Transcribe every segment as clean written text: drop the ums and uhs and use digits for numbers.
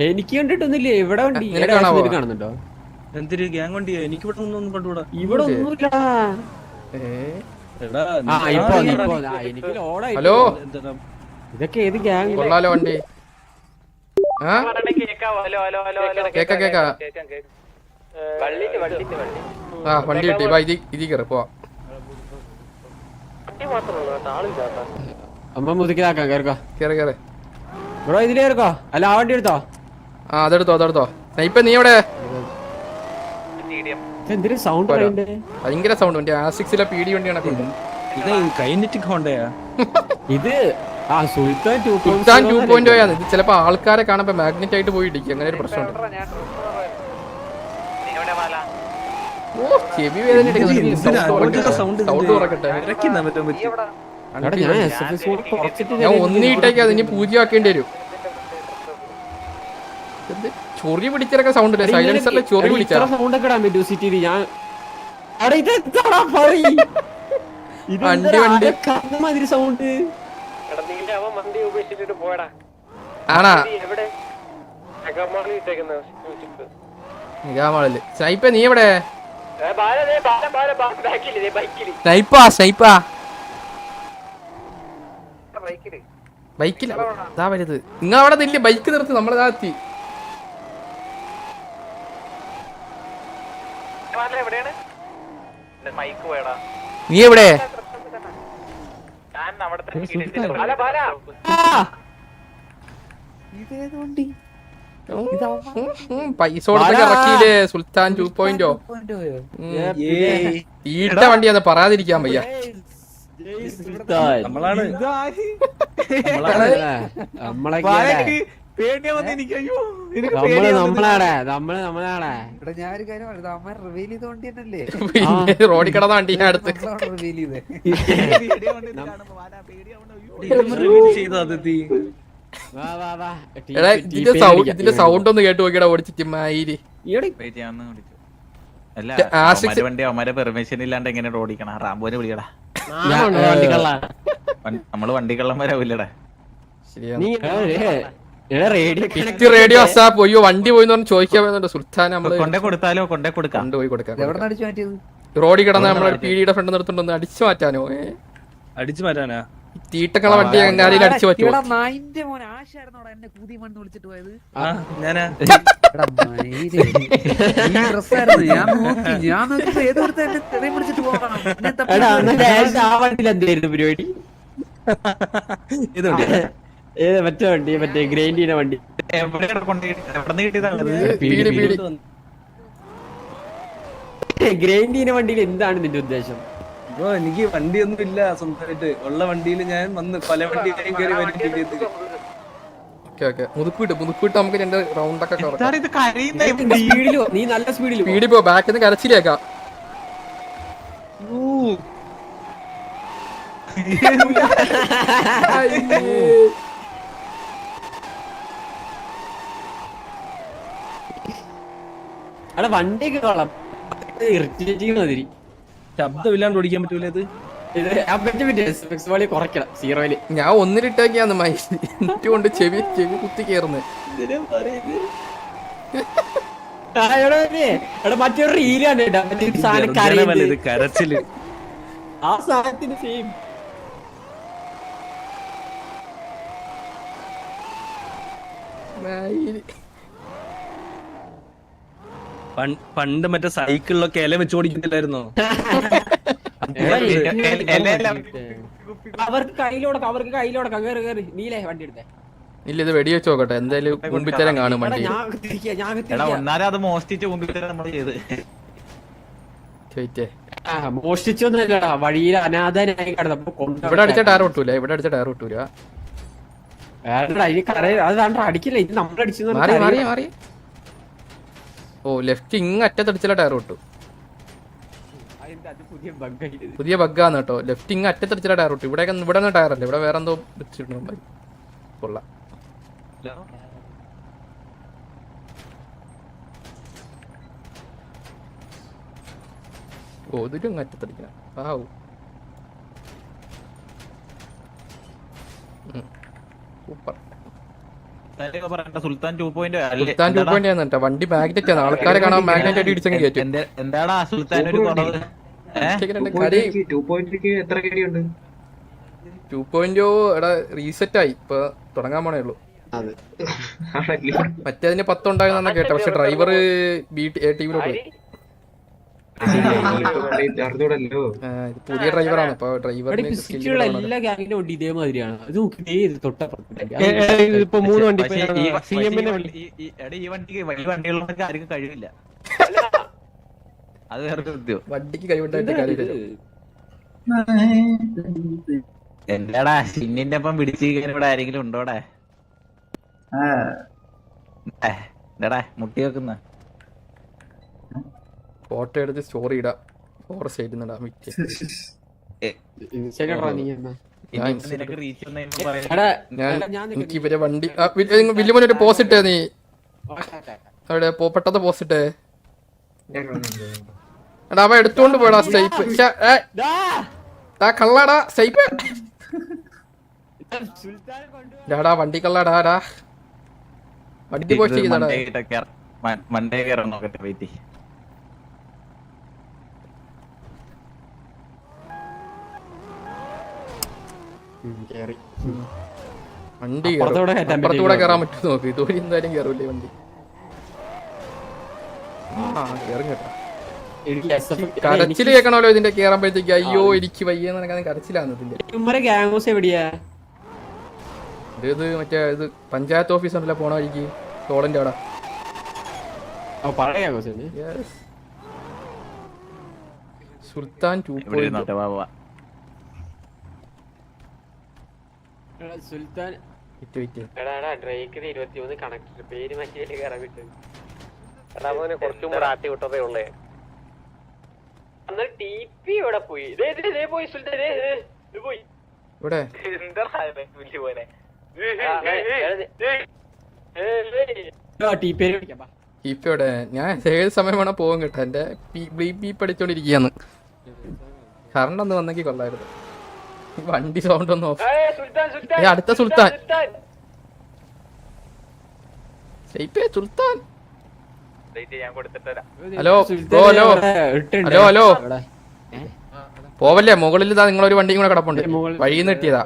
എനിക്ക് കണ്ടിട്ടൊന്നുമില്ലേ ഇവിടെ വണ്ടി കാണുന്നുണ്ടോ? എന്തൊരു ഗ്യാങ് വണ്ടിയാ? എനിക്ക് ഇവിടെ ഒന്നും കണ്ടുകൂടാ. ഇവിടെ ഒന്നുമില്ലടാ. എനിക്ക് ലോഡായി. ഹലോ, ഇതൊക്കെ ഏത് ഗ്യാങ്? കൊള്ളാലോ വണ്ടി. കേക്കാ ആ വണ്ടി കിട്ടി. ഇതി കയറി പോവാ. അമ്മ മുതുക്കിലാക്കാം. കേറി ബ്രോ ഇതിലേ കേറിക്കോ. അല്ല ആ വണ്ടി എടുത്തോ? ആ അതെടുത്തോ. ഇപ്പൊ നീ എവിടെ? എന്തൊരു സൗണ്ട് ഭയങ്കര സൗണ്ട്. വണ്ടി ആസിക്സിലെ പീഡി വണ്ടിയാണ്. ഇത് സുൽത്താൻ 2.0 ആണ്. ഇത് ചിലപ്പോ ആൾക്കാരെ കാണുമ്പോ മാഗ്നറ്റ് ആയിട്ട് പോയി ഇടിക്കും. അങ്ങനെ ഒരു പ്രശ്നമുണ്ട്. ഓ ചെവി വേദന ഞാൻ ഒന്നിട്ടേക്ക് അതിന് പൂജയാക്കേണ്ടി വരും. ചൊറി പിടിച്ചൊക്കെ സൗണ്ട് ഇല്ലേ? സൈലൻസറിലെ ചൊറി പിടിച്ച സൗണ്ട് ഒക്കെ ഇടാൻ പറ്റൂ സിറ്റിയിൽ. ഞാൻ മാതിരി സൗണ്ട് ആണാ സ്നൈപ്പ. നീ എവിടെ? സ്നൈപ്പാ ബൈക്കിൽ വരുത്. നിങ്ങൾ അവിടെ നില്ല, ബൈക്ക് നിർത്തി. നമ്മളതാ എത്തി. നീ എവിടെ? പൈസ കൊടുത്തൊക്കെ ഇറക്കിയില്ലേ സുൽത്താൻ 2.0. ഈട്ട വണ്ടിയാന്ന് പറയാതിരിക്കാൻ വയ്യ. നമ്മളാണ് റോഡിൽ കിടന്ന വണ്ടി ഞാൻ അടുത്ത്. ഇതിന്റെ സൗണ്ട് ഒന്ന് കേട്ട് നോക്കിയാ ഓടിച്ചിട്ട് മയില്. വണ്ടി അവന്മാരെ പെർമിഷൻ ഇല്ലാണ്ട് എങ്ങനെ ഓടിക്കണം? റാംബോനെ വിളിക്കടാ. നമ്മള് വണ്ടിക്കള്ളന്മാരാവില്ലടാ. റേഡിയോ പോയോ വണ്ടി പോയി ചോദിക്കാൻ സുൽത്താൻ. നമ്മള് കൊണ്ടേ കൊടുക്കാം. റോഡിൽ കിടന്ന നമ്മളെ പീഡിയുടെ ഫ്രണ്ട് നിർത്തുണ്ടോ അടിച്ചു മാറ്റാനോ? അടിച്ചു മാറ്റാനാ? തീട്ടക്കള വണ്ടി അങ്ങാടിയിൽ അടിച്ചു പറ്റുമോ? എന്തായിരുന്നു പരിപാടി? മറ്റേ വണ്ടി, മറ്റേ ഗ്രൈൻഡിന്റെ വണ്ടി. ഗ്രൈൻഡിന്റെ വണ്ടിയിൽ എന്താണ് നിന്റെ ഉദ്ദേശം? എനിക്ക് വണ്ടിയൊന്നും ഇല്ല സ്വന്തമായിട്ട്. ഉള്ള വണ്ടിയിൽ ഞാൻ വന്ന് പല വണ്ടിയിലും കയറി വരും. മുതുക്കിട്ട് നമുക്ക് രണ്ട് റൗണ്ടൊക്കെ നീ നല്ല സ്പീഡിൽ സ്പീഡിൽ പോ. ബാക്കിൽ നിന്ന് കരച്ചിലേക്കാം. അവിടെ വണ്ടിയൊക്കെ കൊള്ളാം. മാതിരി ശബ്ദമില്ലാണ്ട് ഓടിക്കാൻ പറ്റൂല. ഇത് കുറയ്ക്കണം സീറോയില്. ഞാൻ ഒന്നിലിട്ടേക്കാന്ന് മൈറ്റ് കൊണ്ട് ചെവി കുത്തി കയറുന്നത്. മറ്റൊരു റീലാണ് കരച്ചില്. ആ സാധനത്തിന് സെയിം. പണ്ട് മറ്റേ സൈക്കിളിലൊക്കെ ഇല വെച്ച് ഓടിക്കുന്നില്ലായിരുന്നോ? അവർക്ക് കയ്യിലോടക്കാം. കേറി നീലേ വണ്ടി എടുത്തേ. ഇല്ല, ഇത് വെടി വെച്ച് നോക്കട്ടെ. എന്തായാലും മുമ്പിത്തരം കാണും വണ്ടി. അത് മോഷ്ടിച്ച് മോഷ്ടിച്ചൊന്നുമല്ലടാ, വഴിയിൽ അനാഥനായി കിടന്നപ്പോ ഇവിടെ അടിച്ച ടയർ പൊട്ടൂല. അത് അടിക്കില്ല. ഇത് നമ്മളടിച്ചു. മാറി. ഓ ലെഫ്റ്റ് അറ്റത്തടിച്ചുള്ള ടയർ പൊട്ടു. പുതിയ ബഗ്ഗാന്ന് കേട്ടോ. ലെഫ്റ്റ് അറ്റത്തടിച്ചുള്ള ടയർ പൊട്ടു. ഇവിടെ ടയർ അല്ലേ, ഇവിടെ വേറെ എന്തോ കൊള്ളാം. ഓ ഇതിലും അറ്റത്തടിക്കണം. സൂപ്പർ. സുൽത്താൻ 2.0 സുൽത്താൻ 2.0 ആണ് വണ്ടി മാഗ്നറ്റ് ആണ്. ആൾക്കാരെ കാണാൻ മാഗ്നറ്റ് ആയിട്ട് ഇടിച്ചങ്ങ് കയറ്റും. എന്താടാ സുൽത്താൻ ഒരു കുറവ്? 2.0 എടാ റീസെറ്റ് ആയി, ഇപ്പൊ തുടങ്ങാൻ പോണേ ഉള്ളൂ. മറ്റേതിന് 10 ഉണ്ടാകുന്ന കേട്ടെ, പക്ഷെ ഡ്രൈവർ ടീമിലോട്ട് പോയി. പുതിയ ഡ്രൈവറാണ്, അപ്പൊ ഡ്രൈവറിന് എല്ലാ ഗ്യാങ്ങിന്റെ വണ്ടി ഇതേമാതിരിയാണ്. അത് ഇപ്പൊ 3 വണ്ടി ഈ വണ്ടിക്ക് വലിയ വണ്ടികളൊക്കെ ആർക്കും കഴിവില്ല. അത് വേറെ ചോദ്യം. വണ്ടിക്ക് കൈവിട്ടായിട്ട് കാര്യമില്ല. എന്താടാ ചിന്നിന്റെ ഒപ്പം പിടിച്ചിരിക്കാൻ ഇവിടെ ആരെങ്കിലും ഉണ്ടോടാ? എന്താടാ മുട്ടി വെക്കുന്ന ഫോട്ടോ എടുത്ത് സ്റ്റോറി ഇടാം. ഫോറസ്റ്റ് ആയിരുന്നടാ മിക്ക. എനിക്ക് ഇവരെ വണ്ടി വലിയ ഒരു പോസ്റ്റ് ഇട്ടേ നീ അവിടെ പെട്ടെന്ന് പോസ്റ്റ് ഇട്ടേ. എടാ അവ എടുത്തോണ്ട് പോടാ സ്റ്റൈപ്പ്. കള്ളാടാ സ്റ്റൈപ്പ്. ഡാടാ വണ്ടി കള്ളാടാ. വണ്ടി പോസ്റ്റ് ചെയ്താടാ. മണ്ടേ കയറാൻ നോക്കട്ടെ വെയിറ്റ്. വണ്ടി അപ്പുറത്തൂടെ കയറാൻ പറ്റും നോക്ക്. ഇതുവരെ എന്തായാലും കയറൂലേ വണ്ടി. കേറും കേട്ടോ. കരച്ചില് കേൾക്കണമല്ലോ ഇതിന്റെ കേറാമ്പോഴത്തേക്ക്. അയ്യോ എനിക്ക് വയ്യെന്ന് നടക്കാൻ കരച്ചിലാണ് ഇതിന്റെ. ഇത് മറ്റേ ഇത് പഞ്ചായത്ത് ഓഫീസ് ഉണ്ടല്ലോ പോണ വഴിക്ക് തോളന്റെ അവിടെ. സുൽത്താൻ 2.0. സുൽത്താൻ കണക്ട് പേര് മാറ്റി കയറാൻ കിട്ടും. ഇവിടെ പോയി പോയി ഇവിടെ ഇപ്പവിടെ ഞാൻ ഏത് സമയം വേണം പോകും കേട്ടോ. എന്റെ ബീപ്പ് അടിച്ചോണ്ടിരിക്കുകയാണ്. കറണ്ട് ഒന്ന് വന്നെങ്കിൽ കൊള്ളായിരുന്നു. വണ്ടി സൗണ്ട് ഒന്ന് ഓഫ്. അടുത്ത സുൽത്താൻ സുൽത്താൻ. ഹലോ ഹലോ ഹലോ ഹലോ പോവല്ലേ? മുകളിൽ ഇതാ നിങ്ങളൊരു വണ്ടിയും കൂടെ കിടപ്പുണ്ട്. വഴിയിൽ നിന്ന് കിട്ടിയതാ.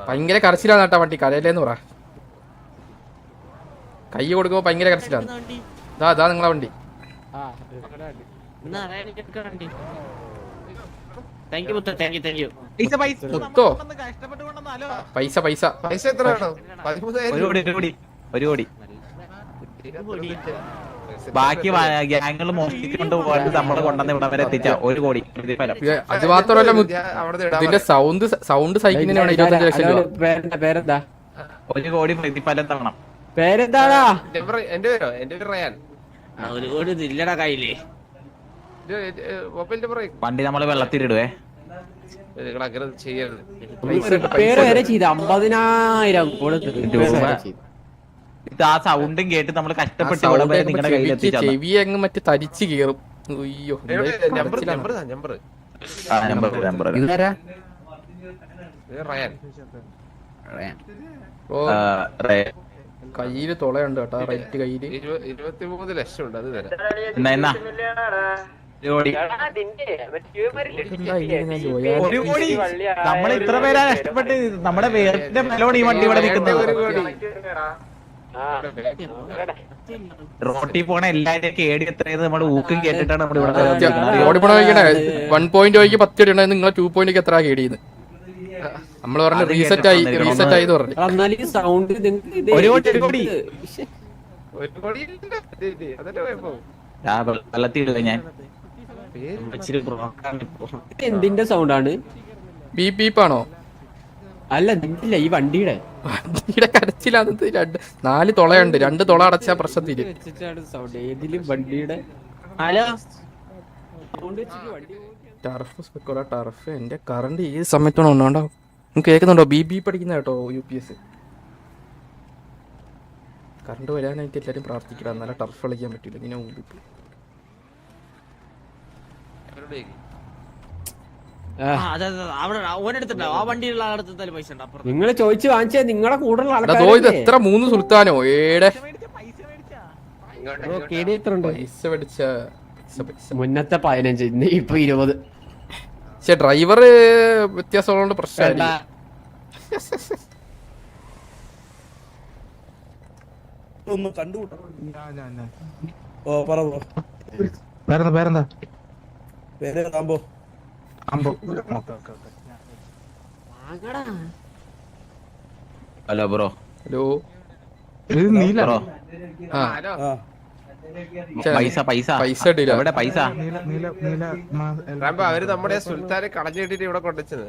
ഭയങ്കര കരച്ചിലാണ് കേട്ടാ വണ്ടി. കരയില്ലേന്ന് പറ. കൈ കൊടുക്കുമ്പോ ഭയങ്കര കരച്ചിലാണ്. ഇതാ നിങ്ങളെ വണ്ടി. പൈസ ഒരു കോടി ബാക്കി ഗ്യാങ്ങൾ മോഷ്ടിക്കൊണ്ട് പോകാൻ നമ്മള് കൊണ്ടുവന്ന് ഇവിടെ വരെ എത്തിച്ച 1 കോടി പ്രതിഫലം. അത് മാത്രമല്ല ഇതിന്റെ സൗണ്ട് സൈക്കിളിന് 25 ലക്ഷം രൂപ. പേരെന്താ? 1 കോടി പ്രതിഫലം തവണം. പേരെന്താടാ? എന്റെ പേരോ? എന്റെ പേര് റയാൻ. 1 കോടി ഇല്ലടാ കയ്യില്. വണ്ടി നമ്മള് വെള്ളത്തിലിടുവേ. ചെയ്യരുത്. പേര് വരെ ചെയ്ത് 50,000 ആ സൗണ്ടും കേട്ട് നമ്മള് കഷ്ടപ്പെട്ട് നിങ്ങളുടെ കയ്യിൽ ചെവി അങ്ങ് മറ്റേ തരിച്ച് കയറും. അയ്യോ കയ്യില് തുളയുണ്ട് കേട്ടോ. റൈറ്റ് കയ്യില് 23 ലക്ഷം ഉണ്ട്. അത് തരാം. നമ്മൾ ഇത്ര പേരാ കഷ്ടപ്പെട്ട് നമ്മുടെ പേരിന്റെ മെലോഡി വണ്ടി ഇവിടെ നിൽക്കുന്നത്. റോട്ടി പോണ എല്ലാരും കേടി എത്രയത് നമ്മുടെ ഊക്കും കേട്ടിട്ടാണ് നമ്മൾ ഇവിടെ. റോഡിൽ പോണ 1.0 10 അടി ഉണ്ടായിരുന്നു. നിങ്ങളെ 2.0 എത്ര കേടിയെന്ന് നമ്മള് പറഞ്ഞു. റീസെറ്റ് ആയി പറഞ്ഞു. വെള്ളത്തിടുക ഞാൻ. എന്തിന്റെ സൗണ്ടാണ്? ബീപ്പാണോ? അല്ല നിന്നില്ല ഈ വണ്ടിയുടെ കരച്ചിലാണ്. 4 തുളയുണ്ട്. 2 തുള അടച്ചാ പ്രശ്നം തീരും. ഏതിലും വണ്ടിയുടെ ടർഫ് എന്റെ കറണ്ട് ഏത് സമയത്താണോ ഒന്നാണ്ടോ കേൾക്കുന്നുണ്ടോ? ബി പഠിക്കുന്ന കേട്ടോ UPS. കറണ്ട് വരാനായിട്ട് എല്ലാരും പ്രാർത്ഥിക്കണം. എന്നാലും ടർഫ് കളിക്കാൻ പറ്റില്ല. ഇങ്ങനെ അവിടെ ഓനെടുത്തിട്ടുണ്ടോ ആ വണ്ടിയിലുള്ള ആളെടുത്താലും പൈസ ഉണ്ട് അപ്പുറത്ത്. നിങ്ങൾ ചോദിച്ചു വാങ്ങിച്ചേ നിങ്ങളെ കൂടുതലുള്ള എടാ ദോ ഇത് ആൾക്കാരല്ലേ? എത്ര 3 സുൽത്താനോ ഏടെ പൈസ മേടിച്ച മുന്നത്തെ 15 ഇന്ന് ഇപ്പൊ 20. പക്ഷെ ഡ്രൈവർ വ്യത്യാസമുള്ളതുകൊണ്ട് പ്രശ്നമില്ല. ഒന്ന് കണ്ടുകൂട്ടോ. ഓ പറ ബ്രോ. പേരെന്താ പേര് കാമ്പോ. Hello bro. Hello Neela bro ആ ഹലോ ആ പൈസ പൈസ പൈസ ഇടില്ല. എവിടെ പൈസ? നീല നീല നീല റാംബോ അവര് നമ്മുടെ സുൽത്താനെ കളഞ്ഞിട്ടിട്ട് ഇവിടെ കൊണ്ടുവച്ചത്.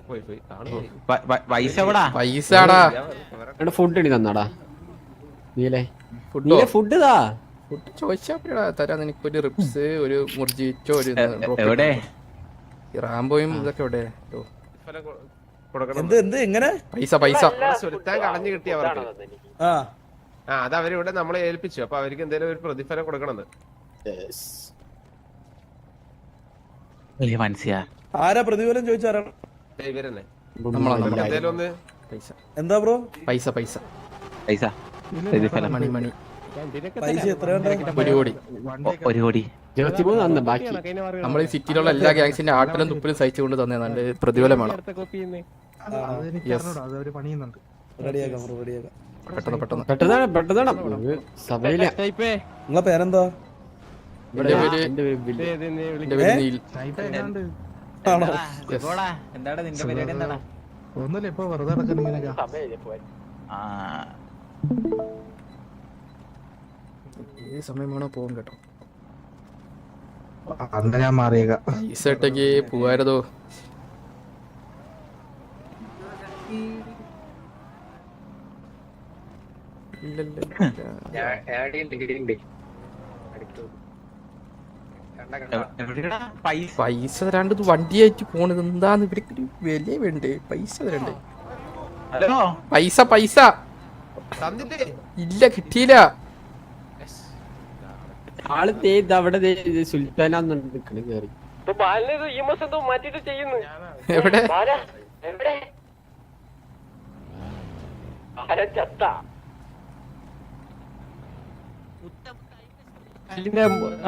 പോയി കാണുന്നു. പൈസ എവിടാ? പൈസടാ ഫുഡ് ഇടി തന്നാടാ നീലേ. ഫുഡോ ഫുഡ് താ. ഫുഡ് ചോദിച്ചാ പോരാ, തരാം നിനക്ക്. ഒരു റിപ്സ്, ഒരു മുർജിച്ചോ, ഒരു എവിടെ? റാംബോയും ഇതൊക്കെ എവിടെ? ഓ, കൊടുക്കണം. എന്ത് എന്ത് എങ്ങനെ? പൈസ പൈസ സുൽത്താൻ കളഞ്ഞു കിട്ടി അവർക്ക്. ആ അത് അവരിവിടെ നമ്മളെ ഏൽപ്പിച്ചു. അപ്പൊ അവർക്ക് എന്തെങ്കിലും ഒരു പ്രതിഫലം കൊടുക്കണത്. വലിയ മനസ്സിയാ. ആരാ പ്രതിഫലം ചോദിച്ചാരാണ്? ഇവരെന്നെ നമ്മളാ എന്തേലും ഒന്ന് പൈസ എന്താ ബ്രോ? പൈസ പൈസ പൈസ പ്രതിഫലം മണി മണി പൈസ എത്രയുണ്ട്? 1 കോടി. 1 കോടി. 23 തന്ന ബാക്കി. നമ്മൾ ഈ സിറ്റിയിലുള്ള എല്ലാ ഗ്യാങ്സിന്റെ ആട്ടിലും തുപ്പിലും സഹിച്ചുകൊണ്ട് തന്നെ പ്രതിഫലം വേണം. അതവര് പണിയുന്നുണ്ട്. റെഡിയാക്കാം ബ്രോ, റെഡിയാക്കാം. പെട്ടെന്ന് പെട്ടെന്ന്. പെട്ടെന്ന് സഭയില. നിങ്ങളെ പേരെന്താ? എന്റെ പേര് എന്റെ പേര് ബില്ല്. എന്റെ പേര് നീൽ. ആണോ? എന്താടാ നിന്റെ പരിപാടി എന്താടാ? ഒന്നുമില്ല, ഇപ്പൊ വെറുതെ നടക്കുന്നു ഇങ്ങനെയൊക്കെ. ആ ഏത് സമയം വേണോ പോകും കേട്ടോ. അന്ന് ഞാൻ മാറിയേക്കാം. പൈസ ഇട്ടേക്ക് പോവാരതോ. എവിടെയാടാ പൈസ? പൈസ തരാണ്ട് ഇത് വണ്ടിയായിട്ട് പോണത് എന്താന്ന് ഇവർക്ക് വില വേണ്ടേ? പൈസ തരണ്ടേ? ഹലോ പൈസ പൈസ തന്നിട്ടേ ഇല്ല, കിട്ടിയില്ല. ആള് അവിടെ സുൽത്താനാന്ന് നിക്കണ് കേറി. എവിടെ?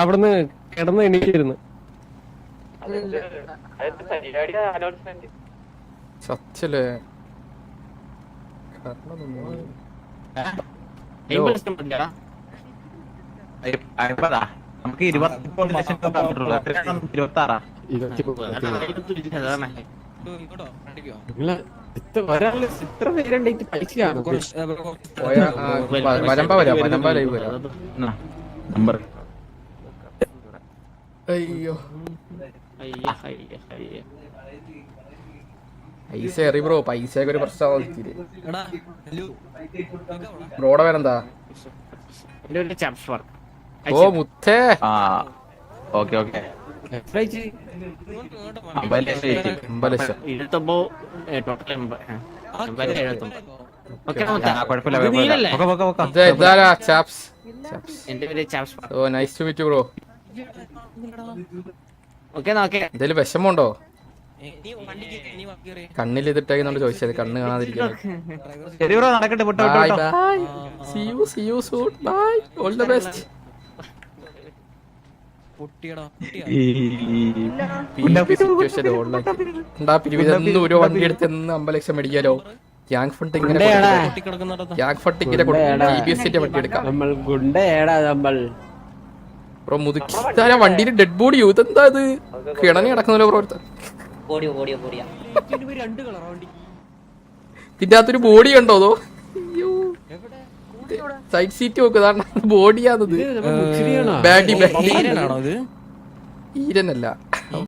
അവിടുന്ന് കിടന്ന് എണീറ്റിരുന്നു. സത്യല്ലേ? അമ്പതാ? നമുക്ക് 20 ലക്ഷം രൂപ കിട്ടുള്ളൂ. എത്രയാണ്? 26. നിങ്ങള് ഒരാള് ഇത്ര പേരുണ്ടായിട്ട് പൈസ കാണും. വലമ്പ വരാം, വലമ്പ ലൈവ് വരാം. നമ്പർ അയ്യോ പൈസ എറി ബ്രോ, പൈസയൊക്കെ ഒരു പ്രശ്നമാണ്. ബ്രോടെ പേരെന്താ? ഓ മുത്തേ. ആ ഓക്കെ ഓക്കെ. എത്ര അയച്ച്? 50 ലക്ഷം ചേച്ചി. 50 ലക്ഷം. കുഴപ്പമില്ല കുഴപ്പമില്ല. ഇതാരാ? ചാപ്സ്. എന്റെ പേര് Chaps. Oh nice to meet bro. Okay നോക്കേ. എന്തേലും വിഷമമുണ്ടോ? കണ്ണിൽ ഇതിട്ടേക്കുന്നുണ്ട് ചോദിച്ചത്, കണ്ണ് കാണാതിരിക്കാൻ. ശരി ബ്രോ, നടക്കട്ടെ. വിട്ടോ ബൈ വിട്ടോ. By. See you soon. Bye. All the best. ഇതൊന്നും ഒരു വണ്ടി എടുത്ത് 50 ലക്ഷം മേടിക്കാലോ. ഗ്യാങ് ഫണ്ട് ഇങ്ങനെ ഗ്യാങ് ഫണ്ട് ഇങ്ങനെ TBS-ന്റെ വണ്ടി എടുക്കാം. നമ്മൾ ഗുണ്ടേടാ നമ്മൾ. ബ്രോ മുതുക്കി വണ്ടിയിൽ ഡെഡ് ബോഡിയോ? ഇതെന്താ ഇത്? കിണനി കിടക്കുന്നല്ലോ ബ്രോ. ഇതിന്റെ അകത്തൊരു ബോഡി ഉണ്ടോ? അതോ സൈഡ് സീറ്റ് നോക്കുക, ബോഡിയാണത്. ബാഡി ഈരനല്ല.